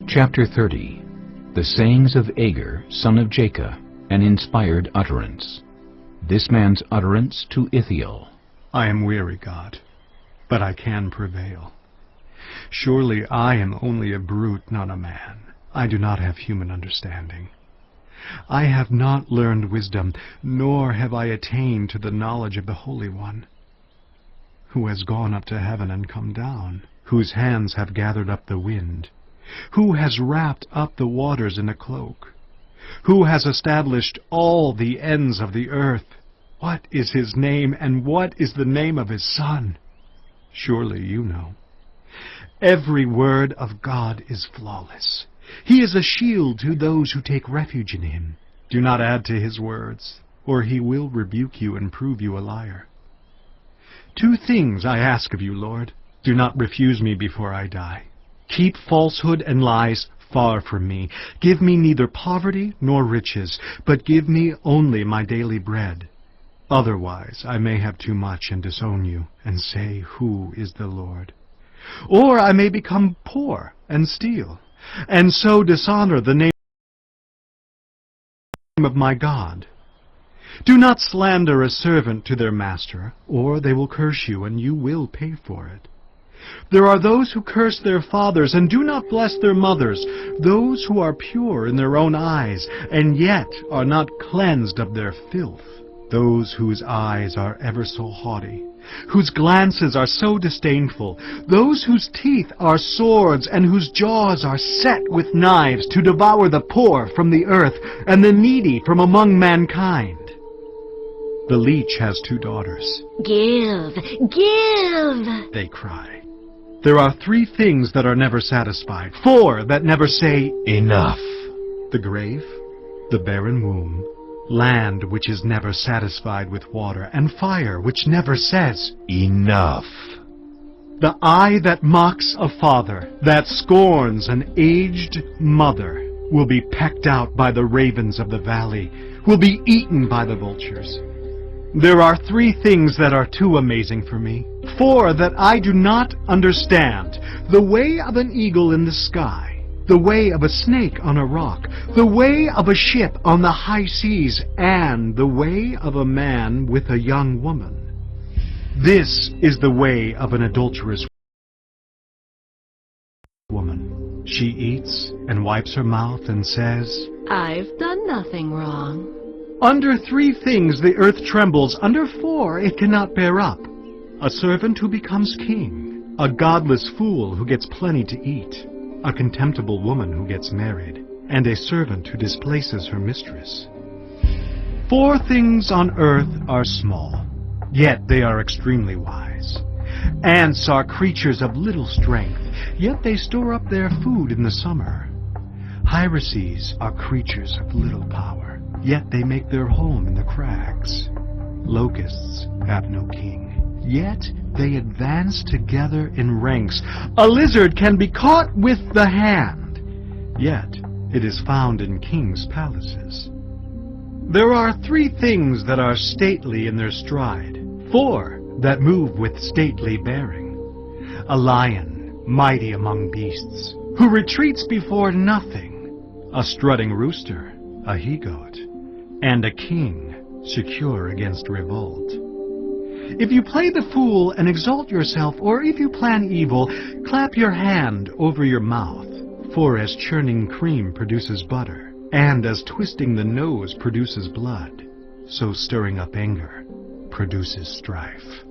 Chapter 30. The Sayings of Agur, son of Jacob, an inspired utterance. This man's utterance to Ithiel. I am weary, God, but I can prevail. Surely I am only a brute, not a man. I do not have human understanding. I have not learned wisdom, nor have I attained to the knowledge of the Holy One, who has gone up to heaven and come down, whose hands have gathered up the wind, who has wrapped up the waters in a cloak, who has established all the ends of the earth. What is his name, and what is the name of his Son? Surely you know. Every word of God is flawless. He is a shield to those who take refuge in him. Do not add to his words, or he will rebuke you and prove you a liar. 2 things I ask of you, Lord. Do not refuse me before I die. Keep falsehood and lies far from me. Give me neither poverty nor riches, but give me only my daily bread. Otherwise I may have too much and disown you, and say, Who is the Lord? Or I may become poor and steal, and so dishonor the name of my God. Do not slander a servant to their master, or they will curse you, and you will pay for it. There are those who curse their fathers and do not bless their mothers, those who are pure in their own eyes, and yet are not cleansed of their filth, those whose eyes are ever so haughty, whose glances are so disdainful, those whose teeth are swords, and whose jaws are set with knives, to devour the poor from the earth, and the needy from among mankind. The leech has 2 daughters. Give, give, they cry. There are 3 things that are never satisfied, 4 that never say, Enough. The grave, the barren womb, land which is never satisfied with water, and fire which never says, Enough. The eye that mocks a father, that scorns an aged mother, will be pecked out by the ravens of the valley, will be eaten by the vultures. There are 3 things that are too amazing for me, 4 that I do not understand: the way of an eagle in the sky, the way of a snake on a rock, the way of a ship on the high seas, and the way of a man with a young woman. This is the way of an adulterous woman. She eats and wipes her mouth and says, I've done nothing wrong. Under 3 things the earth trembles, under 4 it cannot bear up: a servant who becomes king, a godless fool who gets plenty to eat, a contemptible woman who gets married, and a servant who displaces her mistress. 4 things on earth are small, yet they are extremely wise. Ants are creatures of little strength, yet they store up their food in the summer. Hyraces are creatures of little power, yet they make their home in the crags. Locusts have no king, yet they advance together in ranks. A lizard can be caught with the hand, yet it is found in kings' palaces. There are 3 things that are stately in their stride, 4 that move with stately bearing: a lion, mighty among beasts, who retreats before nothing, a strutting rooster, a he-goat, and a king, secure against revolt. If you play the fool and exalt yourself, or if you plan evil, clap your hand over your mouth. For as churning cream produces butter, and as twisting the nose produces blood, so stirring up anger produces strife.